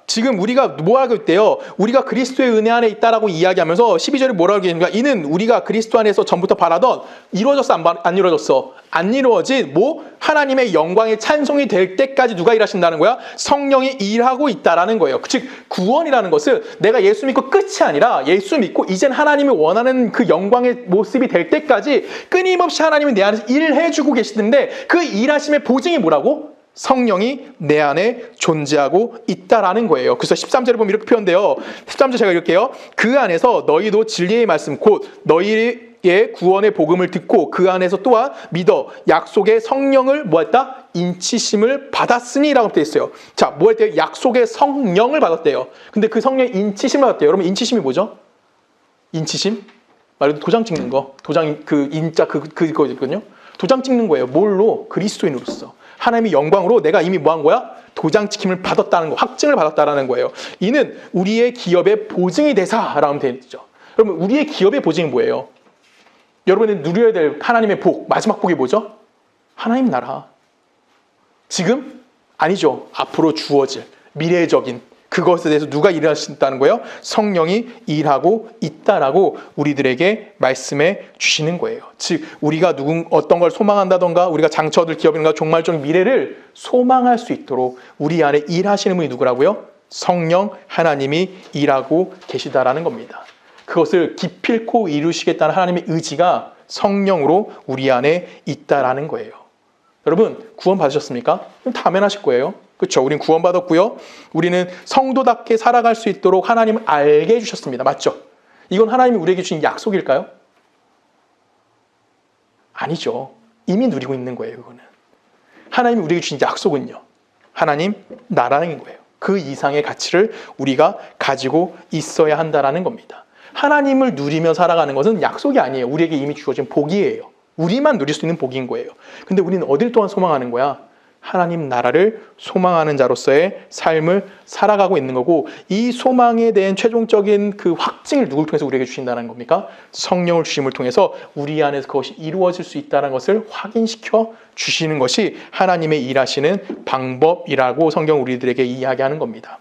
지금 우리가 뭐 하고 있대요? 우리가 그리스도의 은혜 안에 있다라고 이야기하면서 12절에 뭐라고 얘기합니까? 이는 우리가 그리스도 안에서 전부터 바라던, 이루어졌어? 안 이루어졌어? 안 이루어진 하나님의 영광의 찬송이 될 때까지 누가 일하신다는 거야? 성령이 일하고 있다라는 거예요. 즉 구원이라는 것은 내가 예수 믿고 끝이 아니라 예수 믿고 이젠 하나님이 원하는 그 영광의 모습이 될 때까지 끊임없이 하나님이 내 안에서 일을 해주고 계시는데, 그 일하심의 보증이 뭐라고? 성령이 내 안에 존재하고 있다라는 거예요. 그래서 13절에 보면 이렇게 표현돼요. 13절 제가 읽을게요. 그 안에서 너희도 진리의 말씀 곧 너희의 구원의 복음을 듣고 그 안에서 또한 믿어 약속의 성령을 뭐했다? 인치심을 받았으니라고 되어 있어요. 자, 뭐 할 때? 약속의 성령을 받았대요. 근데 그 성령의 인치심을 받았대요. 여러분, 인치심이 뭐죠? 인치심? 말 그대로 도장 찍는 거. 도장 그 인자 그거거든요. 도장 찍는 거예요. 뭘로? 그리스도인으로서. 하나님의 영광으로 내가 이미 뭐 한 거야? 도장 찍힘을 받았다는 거, 확증을 받았다는 거예요. 이는 우리의 기업의 보증이 되사라고 하면 되죠. 여러분, 우리의 기업의 보증이 뭐예요? 여러분이 누려야 될 하나님의 복, 마지막 복이 뭐죠? 하나님 나라. 지금? 아니죠. 앞으로 주어질 미래적인 그것에 대해서 누가 일하신다는 거예요? 성령이 일하고 있다라고 우리들에게 말씀해 주시는 거예요. 즉 우리가 어떤 걸 소망한다던가 우리가 장차 얻을 기업인가 종말적인 미래를 소망할 수 있도록 우리 안에 일하시는 분이 누구라고요? 성령 하나님이 일하고 계시다라는 겁니다. 그것을 기필코 이루시겠다는 하나님의 의지가 성령으로 우리 안에 있다라는 거예요. 여러분 구원 받으셨습니까? 다 아멘하실 거예요. 그렇죠? 우린 구원받았고요. 우리는 성도답게 살아갈 수 있도록 하나님을 알게 해주셨습니다. 맞죠? 이건 하나님이 우리에게 주신 약속일까요? 아니죠. 이미 누리고 있는 거예요. 이거는 하나님이 우리에게 주신 약속은요, 하나님 나라는 거예요. 그 이상의 가치를 우리가 가지고 있어야 한다라는 겁니다. 하나님을 누리며 살아가는 것은 약속이 아니에요. 우리에게 이미 주어진 복이에요. 우리만 누릴 수 있는 복인 거예요. 근데 우리는 어딜 또한 소망하는 거야? 하나님 나라를 소망하는 자로서의 삶을 살아가고 있는 거고, 이 소망에 대한 최종적인 그 확증을 누굴 통해서 우리에게 주신다는 겁니까? 성령을 주심을 통해서 우리 안에서 그것이 이루어질 수 있다는 것을 확인시켜 주시는 것이 하나님의 일하시는 방법이라고 성경 우리들에게 이야기하는 겁니다.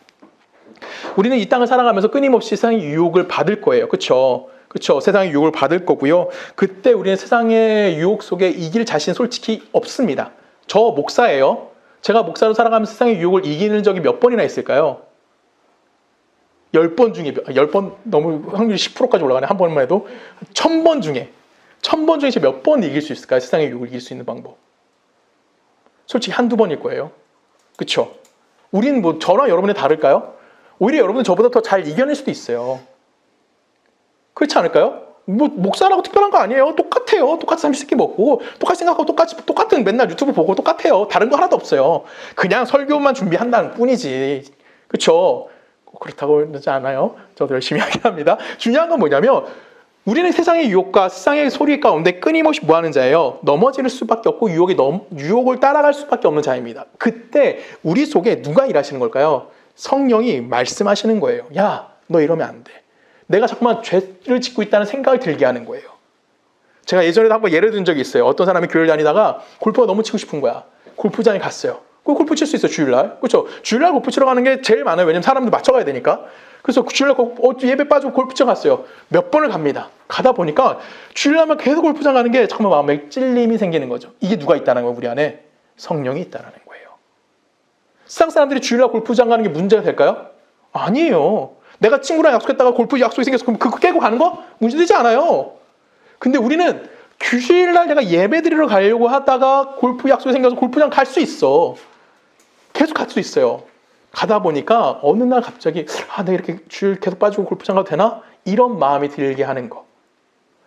우리는 이 땅을 살아가면서 끊임없이 세상의 유혹을 받을 거예요. 그렇죠? 그렇죠. 세상의 유혹을 받을 거고요. 그때 우리는 세상의 유혹 속에 이길 자신 솔직히 없습니다. 저 목사예요. 제가 목사로 살아가면서 세상의 유혹을 이기는 적이 몇 번이나 있을까요? 10번 중에, 10번 너무 확률이 10%까지 올라가네. 한 번만 해도 1000번 중에 제가 몇 번 이길 수 있을까요? 세상의 유혹을 이길 수 있는 방법. 솔직히 한두 번일 거예요. 그렇죠? 우린 뭐 저랑 여러분이 다를까요? 오히려 여러분은 저보다 더 잘 이겨낼 수도 있어요. 그렇지 않을까요? 뭐 목사라고 특별한 거 아니에요. 똑같아요. 똑같이 삼시세끼 먹고 똑같이 생각하고 똑같은 맨날 유튜브 보고 똑같아요. 다른 거 하나도 없어요. 그냥 설교만 준비한다는 뿐이지. 그렇죠? 그렇다고 그러지 않아요. 저도 열심히 하긴 합니다. 중요한 건 뭐냐면 우리는 세상의 유혹과 세상의 소리 가운데 끊임없이 뭐하는 자예요? 넘어질 수밖에 없고 유혹을 따라갈 수밖에 없는 자입니다. 그때 우리 속에 누가 일하시는 걸까요? 성령이 말씀하시는 거예요. 야, 너 이러면 안 돼. 내가 자꾸만 죄를 짓고 있다는 생각을 들게 하는 거예요. 제가 예전에도 한번 예를 든 적이 있어요. 어떤 사람이 교회를 다니다가 골프가 너무 치고 싶은 거야. 골프장에 갔어요. 골프 칠 수 있어, 주일날. 그렇죠? 주일날 골프 치러 가는 게 제일 많아요. 왜냐면 사람들 맞춰가야 되니까. 그래서 주일날 예배 빠지고 골프장 갔어요. 몇 번을 갑니다. 가다 보니까 주일날만 계속 골프장 가는 게 정말 마음에 찔림이 생기는 거죠. 이게 누가 있다는 거예요, 우리 안에? 성령이 있다는 거예요. 세상 사람들이 주일날 골프장 가는 게 문제가 될까요? 아니에요. 내가 친구랑 약속했다가 골프 약속이 생겨서 그럼 그거 깨고 가는 거? 문제되지 않아요. 근데 우리는 주일날 내가 예배 드리러 가려고 하다가 골프 약속이 생겨서 골프장 갈 수 있어. 계속 갈 수 있어요. 가다 보니까 어느 날 갑자기 내가 이렇게 주일 계속 빠지고 골프장 가도 되나? 이런 마음이 들게 하는 거.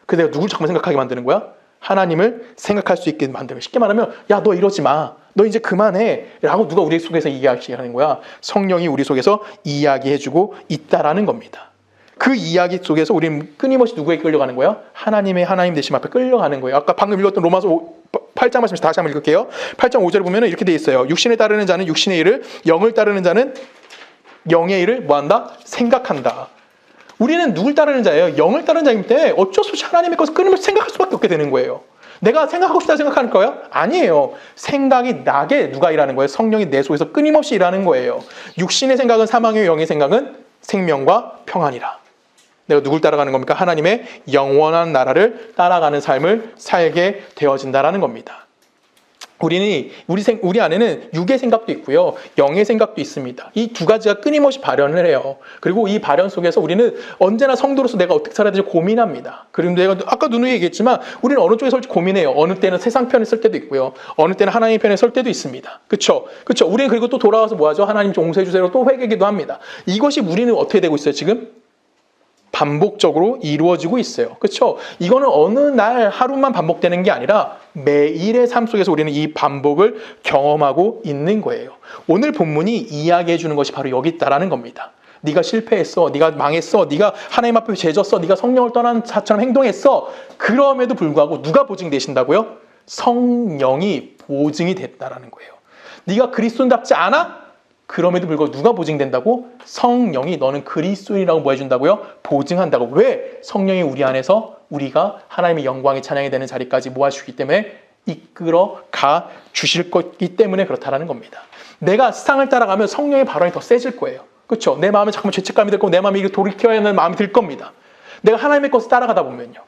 그래서 내가 누굴 잠깐 생각하게 만드는 거야? 하나님을 생각할 수 있게 만들면, 쉽게 말하면 야, 너 이러지 마. 너 이제 그만해. 라고 누가 우리 속에서 이야기하는 거야? 성령이 우리 속에서 이야기해주고 있다라는 겁니다. 그 이야기 속에서 우리는 끊임없이 누구에게 끌려가는 거야? 하나님 되심 앞에 끌려가는 거예요. 아까 방금 읽었던 로마서 8장 말씀 다시 한번 읽을게요. 8장 5절에 보면 이렇게 돼 있어요. 육신을 따르는 자는 육신의 일을, 영을 따르는 자는 영의 일을 뭐한다? 생각한다. 우리는 누굴 따르는 자예요? 영을 따르는 자이기 때문에 어쩔 수 없이 하나님의 것을 끊임없이 생각할 수밖에 없게 되는 거예요. 내가 생각하고 싶다 생각하는 거예요? 아니에요. 생각이 나게 누가 일하는 거예요? 성령이 내 속에서 끊임없이 일하는 거예요. 육신의 생각은 사망이요, 영의 생각은 생명과 평안이라. 내가 누굴 따라가는 겁니까? 하나님의 영원한 나라를 따라가는 삶을 살게 되어진다라는 겁니다. 우리 안에는 육의 생각도 있고요, 영의 생각도 있습니다. 이 두 가지가 끊임없이 발현을 해요. 그리고 이 발현 속에서 우리는 언제나 성도로서 내가 어떻게 살아야 될지 고민합니다. 그리고 내가 아까 누누이 얘기했지만 우리는 어느 쪽에 설지 고민해요. 어느 때는 세상 편에 설 때도 있고요, 어느 때는 하나님 편에 설 때도 있습니다. 그렇죠? 우리는 그리고 또 돌아와서 뭐하죠? 하나님 용서해 주세요. 또 회개기도 합니다. 이것이 우리는 어떻게 되고 있어요? 지금 반복적으로 이루어지고 있어요. 그렇죠? 이거는 어느 날 하루만 반복되는 게 아니라 매일의 삶 속에서 우리는 이 반복을 경험하고 있는 거예요. 오늘 본문이 이야기해 주는 것이 바로 여기 있다라는 겁니다. 네가 실패했어, 네가 망했어, 네가 하나님 앞에 죄졌어, 네가 성령을 떠난 자처럼 행동했어. 그럼에도 불구하고 누가 보증되신다고요? 성령이 보증이 됐다라는 거예요. 네가 그리스도인답지 않아? 그럼에도 불구하고 누가 보증된다고? 성령이 너는 그리스도인이라고 뭐 해준다고요? 보증한다고. 왜? 성령이 우리 안에서 우리가 하나님의 영광이 찬양이 되는 자리까지 모아주기 때문에 이끌어 가 주실 거기 때문에 그렇다라는 겁니다. 내가 세상을 따라가면 성령의 발언이 더 세질 거예요. 그렇죠? 내 마음에 자꾸만 죄책감이 들 거고 내 마음에 이거 돌이켜야 하는 마음이 들 겁니다. 내가 하나님의 것을 따라가다 보면요,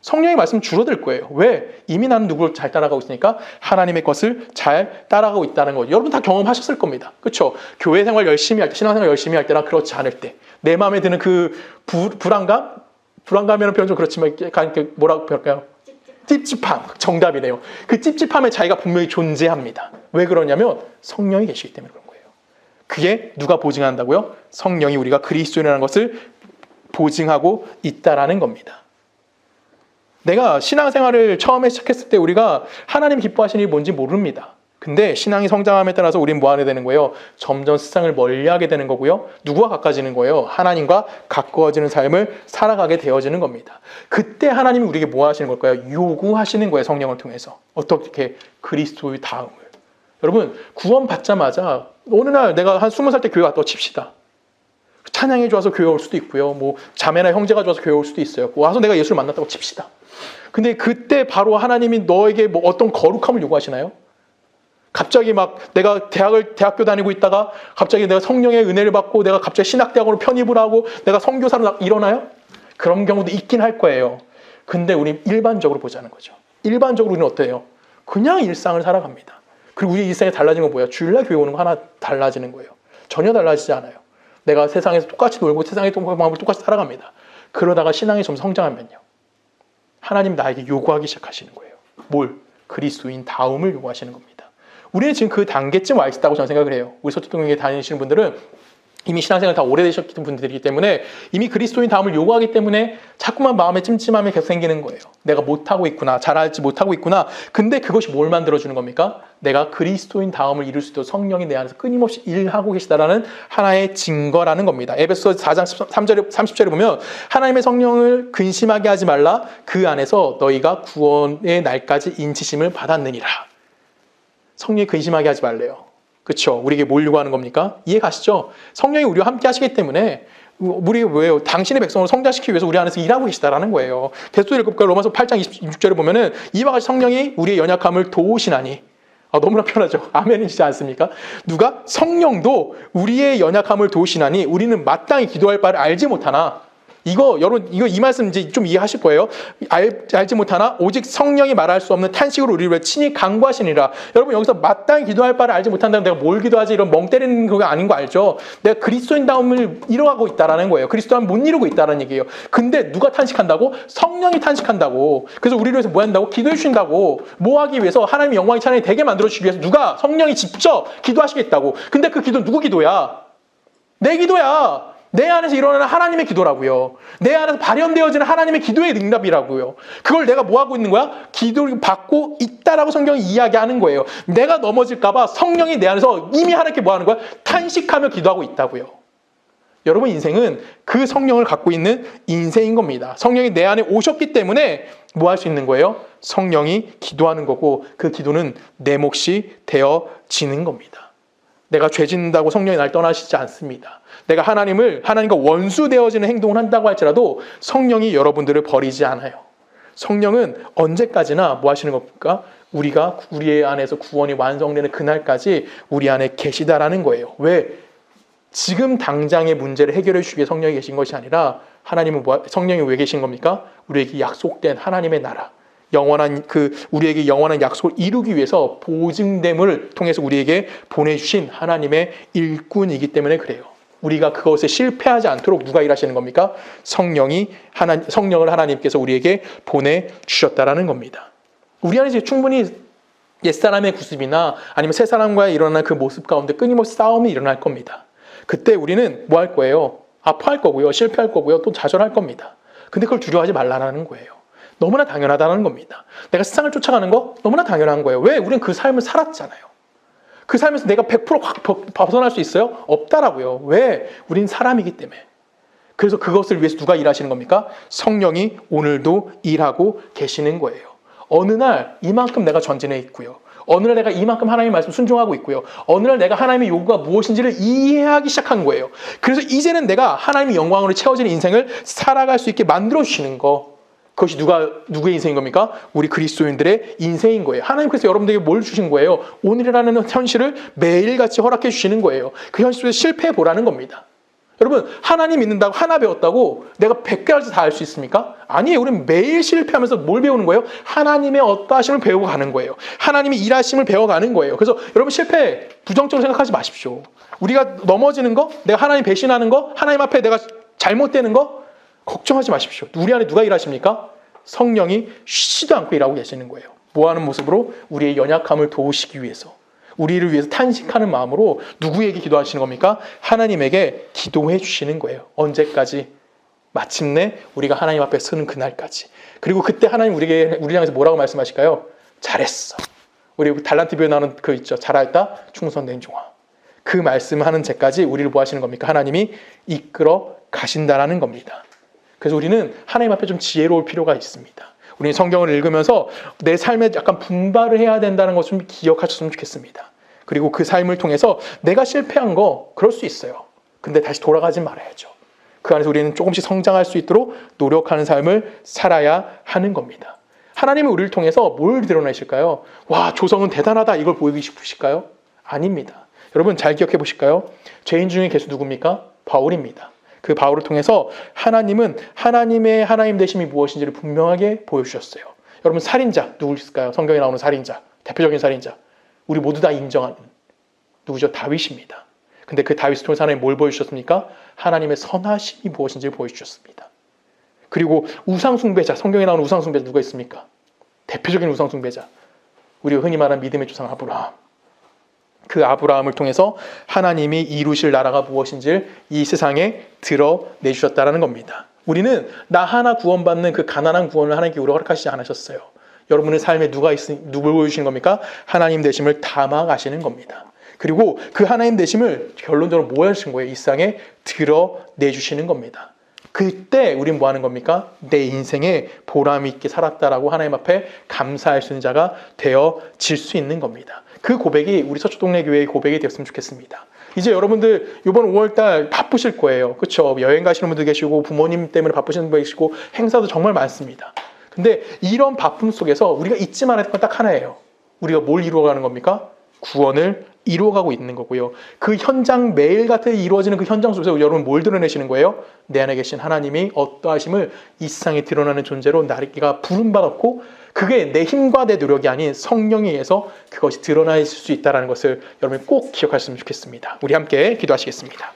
성령의 말씀 줄어들 거예요. 왜? 이미 나는 누구를 잘 따라가고 있으니까 하나님의 것을 잘 따라가고 있다는 거죠. 여러분 다 경험하셨을 겁니다. 그렇죠? 교회 생활 열심히 할 때, 신앙생활 열심히 할 때랑 그렇지 않을 때, 내 마음에 드는 그 불안감이라는 표현 좀 그렇지만 뭐라고 할까요? 찝찝함. 정답이네요. 그 찝찝함의 자리가 분명히 존재합니다. 왜 그러냐면 성령이 계시기 때문에 그런 거예요. 그게 누가 보증한다고요? 성령이 우리가 그리스도인이라는 것을 보증하고 있다라는 겁니다. 내가 신앙생활을 처음에 시작했을 때 우리가 하나님 기뻐하시는 일이 뭔지 모릅니다. 근데 신앙이 성장함에 따라서 우리는 뭐 하게 되는 거예요? 점점 세상을 멀리하게 되는 거고요. 누구와 가까워지는 거예요? 하나님과 가까워지는 삶을 살아가게 되어지는 겁니다. 그때 하나님이 우리에게 뭐 하시는 걸까요? 요구하시는 거예요. 성령을 통해서. 어떻게? 그리스도의 다음을. 여러분, 구원 받자마자 어느 날 내가 한 20살 때 교회 갔다고 칩시다. 찬양해 줘서 교회 올 수도 있고요, 뭐 자매나 형제가 줘서 교회 올 수도 있어요. 와서 내가 예수를 만났다고 칩시다. 근데 그때 바로 하나님이 너에게 뭐 어떤 거룩함을 요구하시나요? 갑자기 막 내가 대학교 다니고 있다가 갑자기 내가 성령의 은혜를 받고 내가 갑자기 신학대학으로 편입을 하고 내가 선교사로 일어나요? 그런 경우도 있긴 할 거예요. 근데 우리 일반적으로 보자는 거죠. 일반적으로 우리는 어때요? 그냥 일상을 살아갑니다. 그리고 우리 일상이 달라진 건 뭐야? 주일날 교회 오는 거 하나 달라지는 거예요. 전혀 달라지지 않아요. 내가 세상에서 똑같이 놀고 세상의 방법을 똑같이 살아갑니다. 그러다가 신앙이 좀 성장하면요, 하나님 나에게 요구하기 시작하시는 거예요. 뭘? 그리스도인 다음을 요구하시는 겁니다. 우리는 지금 그 단계쯤 와 있다고 저는 생각을 해요. 우리 서초동교회 다니시는 분들은 이미 신앙생활 다 오래되셨기 분들이기 때문에 이미 그리스도인 다음을 요구하기 때문에 자꾸만 마음에 찜찜함이 계속 생기는 거예요. 내가 못하고 있구나. 잘할지 못하고 있구나. 근데 그것이 뭘 만들어주는 겁니까? 내가 그리스도인 다음을 이룰 수 있도록 성령이 내 안에서 끊임없이 일하고 계시다라는 하나의 증거라는 겁니다. 에베소서 4장 3절에 30절에 보면 하나님의 성령을 근심하게 하지 말라. 그 안에서 너희가 구원의 날까지 인치심을 받았느니라. 성령이 근심하게 하지 말래요. 그렇죠? 우리에게 뭘 요구하는 겁니까? 이해 가시죠? 성령이 우리와 함께 하시기 때문에 우리 왜요? 당신의 백성을 성장시키기 위해서 우리 안에서 일하고 계시다라는 거예요. 데스토 읽을까요? 로마서 8장 26절에 보면은 이와 같이 성령이 우리의 연약함을 도우시나니 너무나 편하죠. 아멘이시지 않습니까? 누가? 성령도 우리의 연약함을 도우시나니 우리는 마땅히 기도할 바를 알지 못하나 여러분, 이 말씀 이제 좀 이해하실 거예요. 알지 못하나 오직 성령이 말할 수 없는 탄식으로 우리를 친히 간구하시니라. 여러분, 여기서 마땅히 기도할 바를 알지 못한다면 내가 뭘 기도하지? 이런 멍 때리는 거 아닌 거 알죠? 내가 그리스도인다움을 이뤄가고 있다라는 거예요. 그리스도인을 못 이루고 있다는 얘기예요. 근데 누가 탄식한다고? 성령이 탄식한다고. 그래서 우리를 위해서 뭐 한다고? 기도해 주신다고. 뭐 하기 위해서? 하나님의 영광의 찬양이 되게 만들어주시기 위해서 누가? 성령이 직접 기도하시겠다고. 근데 그 기도 누구 기도야? 내 기도야. 내 안에서 일어나는 하나님의 기도라고요. 내 안에서 발현되어지는 하나님의 기도의 응답이라고요. 그걸 내가 뭐 하고 있는 거야? 기도를 받고 있다라고 성경이 이야기하는 거예요. 내가 넘어질까 봐 성령이 내 안에서 이미 하나님께 뭐 하는 거야? 탄식하며 기도하고 있다고요. 여러분 인생은 그 성령을 갖고 있는 인생인 겁니다. 성령이 내 안에 오셨기 때문에 뭐 할 수 있는 거예요? 성령이 기도하는 거고 그 기도는 내 몫이 되어지는 겁니다. 내가 죄 짓는다고 성령이 날 떠나시지 않습니다. 내가 하나님과 원수 되어지는 행동을 한다고 할지라도 성령이 여러분들을 버리지 않아요. 성령은 언제까지나 뭐 하시는 겁니까? 우리가 우리 안에서 구원이 완성되는 그날까지 우리 안에 계시다라는 거예요. 왜? 지금 당장의 문제를 해결해 주시기 위해 성령이 계신 것이 아니라 성령이 왜 계신 겁니까? 우리에게 약속된 하나님의 나라. 우리에게 영원한 약속을 이루기 위해서 보증됨을 통해서 우리에게 보내주신 하나님의 일꾼이기 때문에 그래요. 우리가 그것에 실패하지 않도록 누가 일하시는 겁니까? 성령을 하나님께서 우리에게 보내주셨다라는 겁니다. 우리 안에 이제 충분히 옛사람의 구습이나 아니면 새사람과의 일어나는 그 모습 가운데 끊임없이 싸움이 일어날 겁니다. 그때 우리는 뭐 할 거예요? 아파할 거고요. 실패할 거고요. 또 좌절할 겁니다. 근데 그걸 두려워하지 말라는 거예요. 너무나 당연하다는 겁니다. 내가 세상을 쫓아가는 거 너무나 당연한 거예요. 왜? 우리는 그 삶을 살았잖아요. 그 삶에서 내가 100% 확 벗어날 수 있어요? 없다라고요. 왜? 우린 사람이기 때문에. 그래서 그것을 위해서 누가 일하시는 겁니까? 성령이 오늘도 일하고 계시는 거예요. 어느 날 이만큼 내가 전진해 있고요. 어느 날 내가 이만큼 하나님의 말씀 순종하고 있고요. 어느 날 내가 하나님의 요구가 무엇인지를 이해하기 시작한 거예요. 그래서 이제는 내가 하나님의 영광으로 채워지는 인생을 살아갈 수 있게 만들어주시는 거. 그것이 누구의 인생인 겁니까? 우리 그리스도인들의 인생인 거예요. 하나님께서 여러분들에게 뭘 주신 거예요? 오늘이라는 현실을 매일같이 허락해 주시는 거예요. 그 현실 속에서 실패해 보라는 겁니다. 여러분, 하나님 믿는다고 하나 배웠다고 내가 100개까지 다 알 수 있습니까? 아니에요. 우리는 매일 실패하면서 뭘 배우는 거예요? 하나님의 어떠하심을 배우고 가는 거예요. 하나님의 일하심을 배워가는 거예요. 그래서 여러분 실패 부정적으로 생각하지 마십시오. 우리가 넘어지는 거, 내가 하나님 배신하는 거, 하나님 앞에 내가 잘못되는 거 걱정하지 마십시오. 우리 안에 누가 일하십니까? 성령이 쉬지도 않고 일하고 계시는 거예요. 뭐 하는 모습으로? 우리의 연약함을 도우시기 위해서. 우리를 위해서 탄식하는 마음으로 누구에게 기도하시는 겁니까? 하나님에게 기도해 주시는 거예요. 언제까지? 마침내 우리가 하나님 앞에 서는 그날까지. 그리고 그때 하나님 우리를 향해서 뭐라고 말씀하실까요? 잘했어. 우리 달란트 비유에 나오는 그 있죠. 잘했다, 충성된 종아. 그 말씀하는 제까지 우리를 뭐 하시는 겁니까? 하나님이 이끌어 가신다라는 겁니다. 그래서 우리는 하나님 앞에 좀 지혜로울 필요가 있습니다. 우리는 성경을 읽으면서 내 삶에 약간 분발을 해야 된다는 것을 좀 기억하셨으면 좋겠습니다. 그리고 그 삶을 통해서 내가 실패한 거 그럴 수 있어요. 근데 다시 돌아가지 말아야죠. 그 안에서 우리는 조금씩 성장할 수 있도록 노력하는 삶을 살아야 하는 겁니다. 하나님은 우리를 통해서 뭘 드러내실까요? 와, 조성은 대단하다 이걸 보이고 싶으실까요? 아닙니다. 여러분 잘 기억해 보실까요? 죄인 중에 계수 누굽니까? 바울입니다. 그 바울을 통해서 하나님은 하나님의 하나님 되심이 무엇인지를 분명하게 보여주셨어요. 여러분 살인자 누구 있을까요? 성경에 나오는 살인자, 대표적인 살인자. 우리 모두 다 인정하는 누구죠? 다윗입니다. 근데 그 다윗을 통해서 하나님 뭘 보여주셨습니까? 하나님의 선하심이 무엇인지를 보여주셨습니다. 그리고 우상숭배자, 성경에 나오는 우상숭배자 누가 있습니까? 대표적인 우상숭배자. 우리가 흔히 말하는 믿음의 조상 아브라함. 그 아브라함을 통해서 하나님이 이루실 나라가 무엇인지를 이 세상에 드러내주셨다는 겁니다. 우리는 나 하나 구원받는 그 가난한 구원을 하나님께 우리 허락하시지 않으셨어요. 여러분의 삶에 누굴 보여주시는 겁니까? 하나님 되심을 담아가시는 겁니다. 그리고 그 하나님 되심을 결론적으로 뭐 하신 거예요? 이 세상에 드러내주시는 겁니다. 그때 우린 뭐 하는 겁니까? 내 인생에 보람 있게 살았다라고 하나님 앞에 감사할 수 있는 자가 되어질 수 있는 겁니다. 그 고백이 우리 서초동네 교회의 고백이 되었으면 좋겠습니다. 이제 여러분들 이번 5월달 바쁘실 거예요. 그렇죠? 여행 가시는 분도 계시고 부모님 때문에 바쁘신 분도 계시고 행사도 정말 많습니다. 근데 이런 바쁨 속에서 우리가 잊지 말아야 될 건 딱 하나예요. 우리가 뭘 이루어가는 겁니까? 구원을 이루어가고 있는 거고요. 그 현장 매일같이 이루어지는 그 현장 속에서 여러분 뭘 드러내시는 거예요? 내 안에 계신 하나님이 어떠하심을 이 세상에 드러나는 존재로 나리가 부름받았고 그게 내 힘과 내 노력이 아닌 성령에 의해서 그것이 드러날 수 있다는 것을 여러분이 꼭 기억하셨으면 좋겠습니다. 우리 함께 기도하시겠습니다.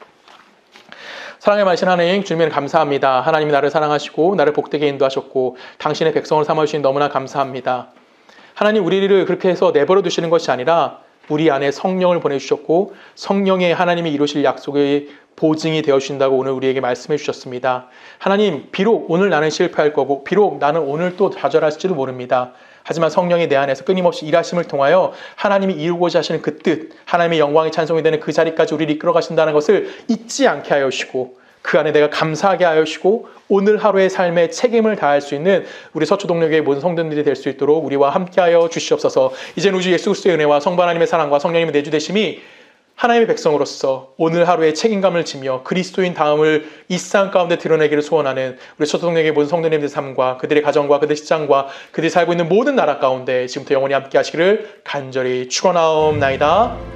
사랑의 많으신 하나님, 주님을 감사합니다. 하나님이 나를 사랑하시고 나를 복되게 인도하셨고 당신의 백성을 삼아주신 너무나 감사합니다. 하나님, 우리를 그렇게 해서 내버려 두시는 것이 아니라 우리 안에 성령을 보내주셨고 성령의 하나님이 이루실 약속의 보증이 되어주신다고 오늘 우리에게 말씀해 주셨습니다. 하나님, 비록 오늘 나는 실패할 거고 비록 나는 오늘 또 좌절할지도 모릅니다. 하지만 성령이 내 안에서 끊임없이 일하심을 통하여 하나님이 이루고자 하시는 그 뜻, 하나님의 영광이 찬송이 되는 그 자리까지 우리를 이끌어 가신다는 것을 잊지 않게 하여 주시고 그 안에 내가 감사하게 하여 주시고 오늘 하루의 삶에 책임을 다할 수 있는 우리 서초동료교회 모든 성도들이 될 수 있도록 우리와 함께하여 주시옵소서. 이제는 우주 예수 그리스도의 은혜와 성부 하나님의 사랑과 성령님의 내주되심이 하나님의 백성으로서 오늘 하루의 책임감을 지며 그리스도인 다음을 이 세상 가운데 드러내기를 소원하는 우리 서초동료교회 모든 성도님들의 삶과 그들의 가정과 그들의 직장과 그들이 살고 있는 모든 나라 가운데 지금부터 영원히 함께 하시기를 간절히 축원하옵나이다.